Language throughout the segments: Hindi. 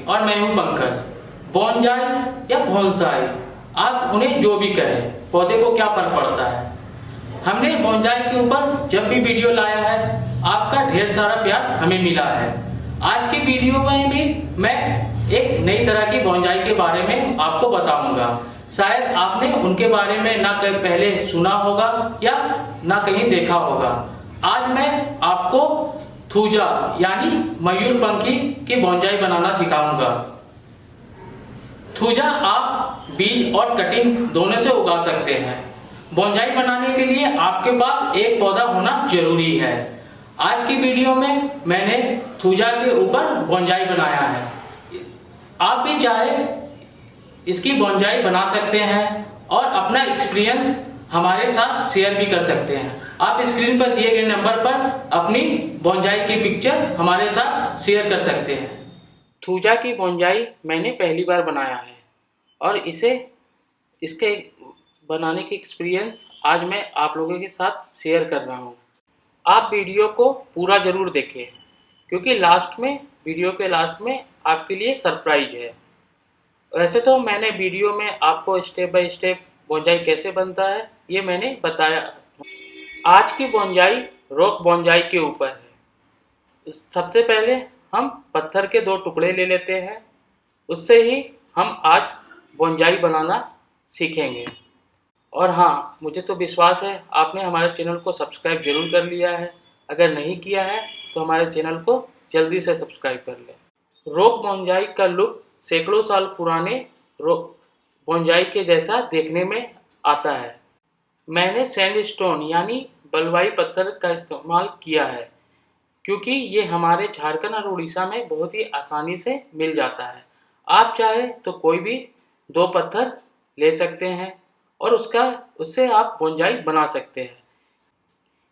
और मैं हूं पंकज। बोनजाई या बोनसाई, आप उन्हें जो भी कहें, पौधे को क्या फर्क पड़ता है। हमने बोनजाई के ऊपर जब भी वीडियो लाया है, आपका ढेर सारा प्यार हमें मिला है। आज की वीडियो में भी मैं एक नई तरह की बोनजाई के बारे में आपको बताऊंगा। शायद आपने उनके बारे में ना कहीं पहले सुना होगा या ना कहीं देखा होगा। आज मैं आपको थूजा यानी मयूरपंखी की बोनजाई बनाना सिखाऊंगा। थूजा आप बीज और कटिंग दोनों से उगा सकते हैं। बोनजाई बनाने के लिए आपके पास एक पौधा होना जरूरी है। आज की वीडियो में मैंने थूजा के ऊपर बोनजाई बनाया है। आप भी चाहे इसकी बोनजाई बना सकते हैं और अपना एक्सपीरियंस हमारे साथ शेयर भी कर सकते हैं। आप स्क्रीन पर दिए गए नंबर पर अपनी बोनजाई की पिक्चर हमारे साथ शेयर कर सकते हैं। थूजा की बोनजाई मैंने पहली बार बनाया है और इसके बनाने की एक्सपीरियंस आज मैं आप लोगों के साथ शेयर कर रहा हूँ। आप वीडियो को पूरा जरूर देखें क्योंकि वीडियो के लास्ट में आपके लिए सरप्राइज है। वैसे तो मैंने वीडियो में आपको स्टेप बाय स्टेप बोनजाई कैसे बनता है ये मैंने बताया। आज की बोनजाई रॉक बोनजाई के ऊपर है। सबसे पहले हम पत्थर के 2 टुकड़े ले लेते हैं, उससे ही हम आज बोनजाई बनाना सीखेंगे। और हाँ, मुझे तो विश्वास है आपने हमारे चैनल को सब्सक्राइब जरूर कर लिया है। अगर नहीं किया है तो हमारे चैनल को जल्दी से सब्सक्राइब कर लें। रॉक बोनजाई का लुक सैकड़ों साल पुराने रॉक बोनजाई के जैसा देखने में आता है। मैंने सैंडस्टोन यानी बलुआई पत्थर का इस्तेमाल किया है क्योंकि ये हमारे झारखंड और उड़ीसा में बहुत ही आसानी से मिल जाता है। आप चाहे तो कोई भी 2 पत्थर ले सकते हैं और उससे आप बोनजाई बना सकते हैं।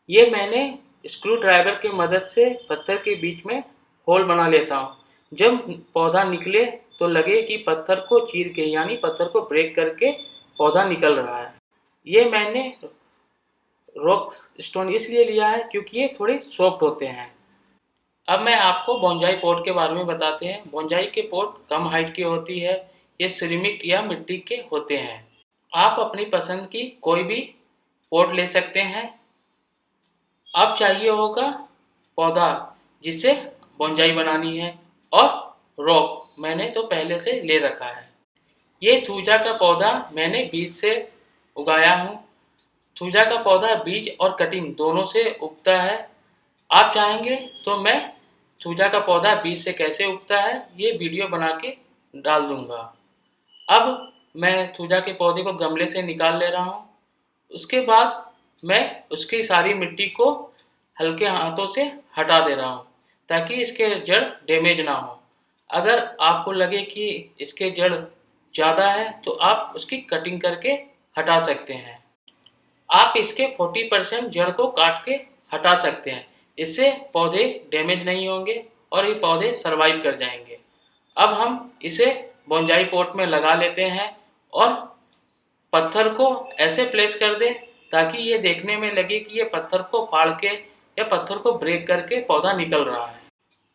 ये मैंने स्क्रू ड्राइवर की मदद से पत्थर के बीच में होल बना लेता हूँ। जब पौधा निकले तो लगे कि पत्थर को चीर के यानी पत्थर को ब्रेक करके पौधा निकल रहा है। ये मैंने रॉक स्टोन इसलिए लिया है क्योंकि ये थोड़े सॉफ्ट होते हैं। अब मैं आपको बोनजाई पॉट के बारे में बताते हैं। बोनजाई के पॉट कम हाइट की होती है। ये सिरेमिक या मिट्टी के होते हैं। आप अपनी पसंद की कोई भी पॉट ले सकते हैं। अब चाहिए होगा पौधा जिससे बोनजाई बनानी है और रॉक मैंने तो पहले से ले रखा है। ये थूजा का पौधा मैंने बीज से उगाया हूँ। थूजा का पौधा बीज और कटिंग दोनों से उगता है। आप चाहेंगे तो मैं थूजा का पौधा बीज से कैसे उगता है ये वीडियो बना के डाल दूंगा। अब मैं थूजा के पौधे को गमले से निकाल ले रहा हूँ। उसके बाद मैं उसकी सारी मिट्टी को हल्के हाथों से हटा दे रहा हूँ ताकि इसके जड़ डैमेज ना हो। अगर आपको लगे कि इसके जड़ ज़्यादा है तो आप उसकी कटिंग करके हटा सकते हैं। आप इसके 40% जड़ को काट के हटा सकते हैं। इससे पौधे डैमेज नहीं होंगे और ये पौधे सरवाइव कर जाएंगे। अब हम इसे बोनजाई पॉट में लगा लेते हैं और पत्थर को ऐसे प्लेस कर दें ताकि ये देखने में लगे कि ये पत्थर को फाड़ के या पत्थर को ब्रेक करके पौधा निकल रहा है।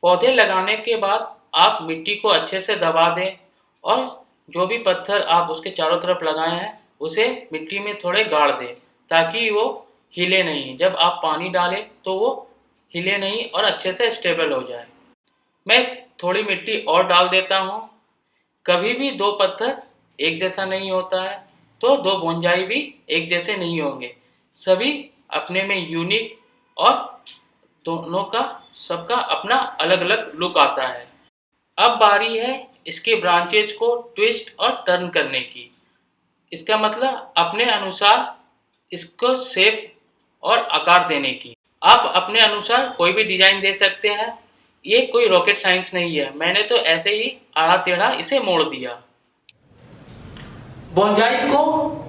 पौधे लगाने के बाद आप मिट्टी को अच्छे से दबा दें और जो भी पत्थर आप उसके चारों तरफ लगाए हैं उसे मिट्टी में थोड़े गाड़ दें ताकि वो हिले नहीं। जब आप पानी डालें तो वो हिले नहीं और अच्छे से स्टेबल हो जाए। मैं थोड़ी मिट्टी और डाल देता हूँ। कभी भी 2 पत्थर एक जैसा नहीं होता है तो 2 बोनजाई भी एक जैसे नहीं होंगे। सभी अपने में यूनिक और दोनों का सबका अपना अलग अलग लुक आता है। अब बारी है इसके ब्रांचेज को ट्विस्ट और टर्न करने की। इसका मतलब अपने अनुसार इसको शेप और आकार देने की। आप अपने अनुसार कोई भी डिजाइन दे सकते हैं। ये कोई रॉकेट साइंस नहीं है। मैंने तो ऐसे ही आड़ा टेढ़ा इसे मोड़ दिया। बोनजाई को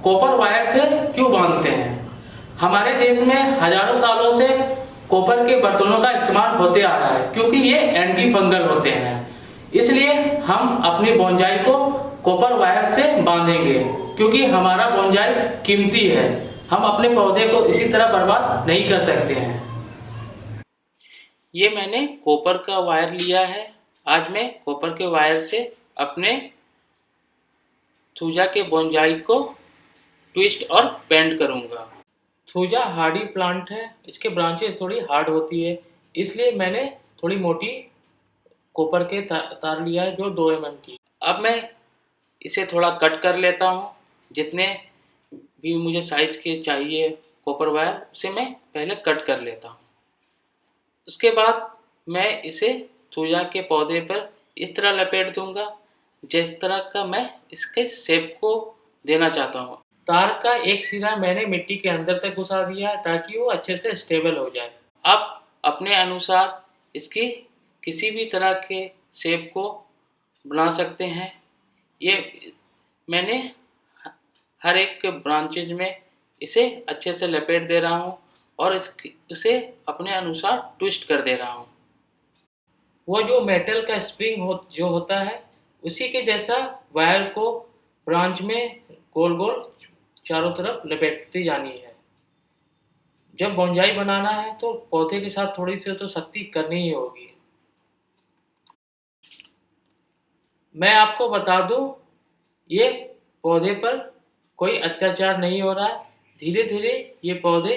कॉपर वायर से क्यों बांधते हैं? हमारे देश में हजारों सालों से कॉपर के बर्तनों का इस्तेमाल होते आ रहा है क्योंकि ये एंटी फंगल होते हैं। इसलिए हम अपनी बोनजाई को कॉपर वायर से बांधेंगे क्योंकि हमारा बोनजाई कीमती है। हम अपने पौधे को इसी तरह बर्बाद नहीं कर सकते हैं। ये मैंने कॉपर का वायर लिया है आज मैं कॉपर के वायर से अपने थूजा के बोनजाई को ट्विस्ट और बेंड करूँगा। थूजा हार्डी प्लांट है, इसके ब्रांचेस थोड़ी हार्ड होती है, इसलिए मैंने थोड़ी मोटी कॉपर के तार लिया है जो 2 mm की। अब मैं इसे थोड़ा कट कर लेता हूँ। जितने भी मुझे साइज के चाहिए कॉपर वायर उसे मैं पहले कट कर लेता हूँ। उसके बाद मैं इसे थूजा के पौधे पर इस तरह लपेट दूंगा जिस तरह का मैं इसके शेप को देना चाहता हूँ। तार का एक सिरा मैंने मिट्टी के अंदर तक घुसा दिया है ताकि वो अच्छे से स्टेबल हो जाए। आप अपने अनुसार इसकी किसी भी तरह के शेप को बना सकते हैं। ये मैंने हर एक ब्रांचेज में इसे अच्छे से लपेट दे रहा हूँ और इसे अपने अनुसार ट्विस्ट कर दे रहा हूँ। वो जो मेटल का स्प्रिंग जो होता है उसी के जैसा वायर को ब्रांच में गोल गोल चारों तरफ लपेटती जानी है। जब बोनजाई बनाना है तो पौधे के साथ थोड़ी सी तो सख्ती करनी ही होगी। मैं आपको बता दूं, ये पौधे पर कोई अत्याचार नहीं हो रहा है। धीरे धीरे ये पौधे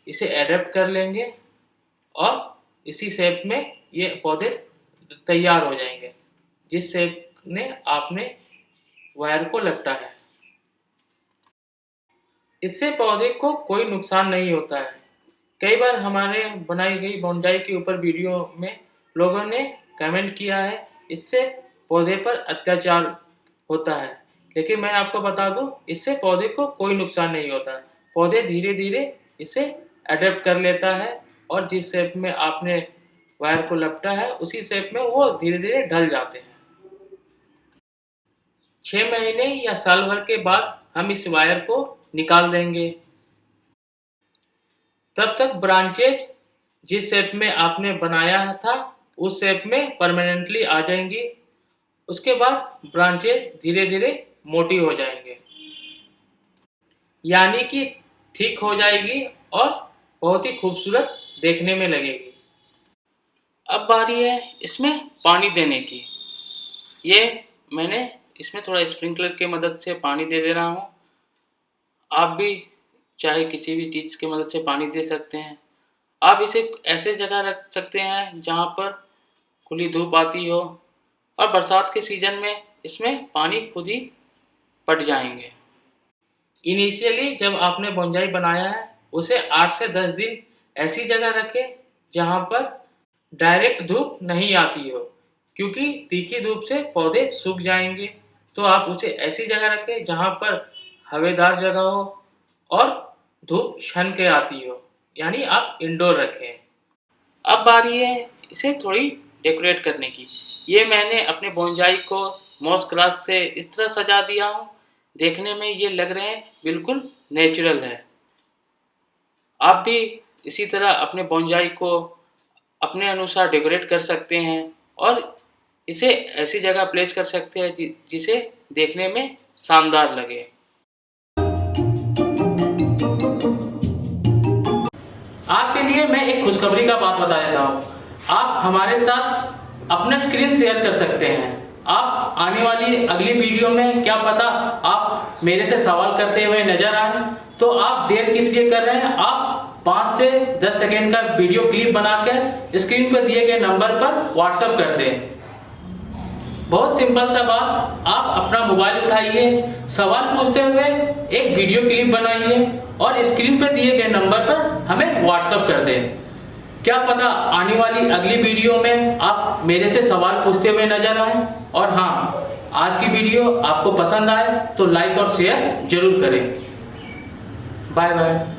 इसे एडेप्ट कर लेंगे और इसी शेप में ये पौधे तैयार हो जाएंगे जिस शेप ने आपने वायर को लपटा है। इससे पौधे को कोई नुकसान नहीं होता है। कई बार हमारे बनाई गई बोनजाई के ऊपर वीडियो में लोगों ने कमेंट किया है इससे पौधे पर अत्याचार होता है, लेकिन मैं आपको बता दूं इससे पौधे को कोई नुकसान नहीं होता है। पौधे धीरे धीरे इसे अडेप्ट कर लेता है और जिस शेप में आपने वायर को लपटा है उसी शेप में वो धीरे धीरे ढल जाते हैं। 6 महीने या साल भर के बाद हम इस वायर को निकाल देंगे। तब तक ब्रांचेज जिस शेप में आपने बनाया था उस शेप में परमानेंटली आ जाएंगी। उसके बाद ब्रांचेज धीरे धीरे मोटी हो जाएंगे, यानी कि थिक हो जाएगी और बहुत ही खूबसूरत देखने में लगेगी। अब बारी है इसमें पानी देने की। ये मैंने इसमें थोड़ा स्प्रिंकलर की मदद से पानी दे रहा हूँ। आप भी चाहे किसी भी चीज़ की मदद से पानी दे सकते हैं। आप इसे ऐसे जगह रख सकते हैं जहाँ पर खुली धूप आती हो और बरसात के सीज़न में इसमें पानी खुद ही पट जाएंगे। इनिशियली जब आपने बोनजाई बनाया है उसे 8 से 10 दिन ऐसी जगह रखें जहाँ पर डायरेक्ट धूप नहीं आती हो, क्योंकि तीखी धूप से पौधे सूख जाएंगे। तो आप उसे ऐसी जगह रखें जहाँ पर हवादार जगह हो और धूप छन के आती हो, यानी आप इंडोर रखें। अब बारी है इसे थोड़ी डेकोरेट करने की। ये मैंने अपने बोनजाई को मॉस ग्रास से इस तरह सजा दिया हूँ, देखने में ये लग रहे हैं बिल्कुल नेचुरल है। आप भी इसी तरह अपने बोनजाई को अपने अनुसार डेकोरेट कर सकते हैं और इसे ऐसी जगह प्लेस कर सकते हैं जिसे देखने में शानदार लगे। आपके लिए मैं एक खुशखबरी का बात बता देता हूँ। आप हमारे साथ अपना स्क्रीन शेयर कर सकते हैं। आप आने वाली अगली वीडियो में क्या पता आप मेरे से सवाल करते हुए नजर आए, तो आप देर किस लिए कर रहे हैं। आप 5 से 10 सेकेंड का वीडियो क्लिप बनाकर स्क्रीन पर दिए गए नंबर पर व्हाट्सएप कर दें। बहुत सिंपल सा बात, आप अपना मोबाइल उठाइए, सवाल पूछते हुए एक वीडियो क्लिप बनाइए और स्क्रीन पर दिए गए नंबर पर हमें व्हाट्सएप कर दें। क्या पता आने वाली अगली वीडियो में आप मेरे से सवाल पूछते हुए नजर आए। और हाँ, आज की वीडियो आपको पसंद आए तो लाइक और शेयर जरूर करें। Bye bye.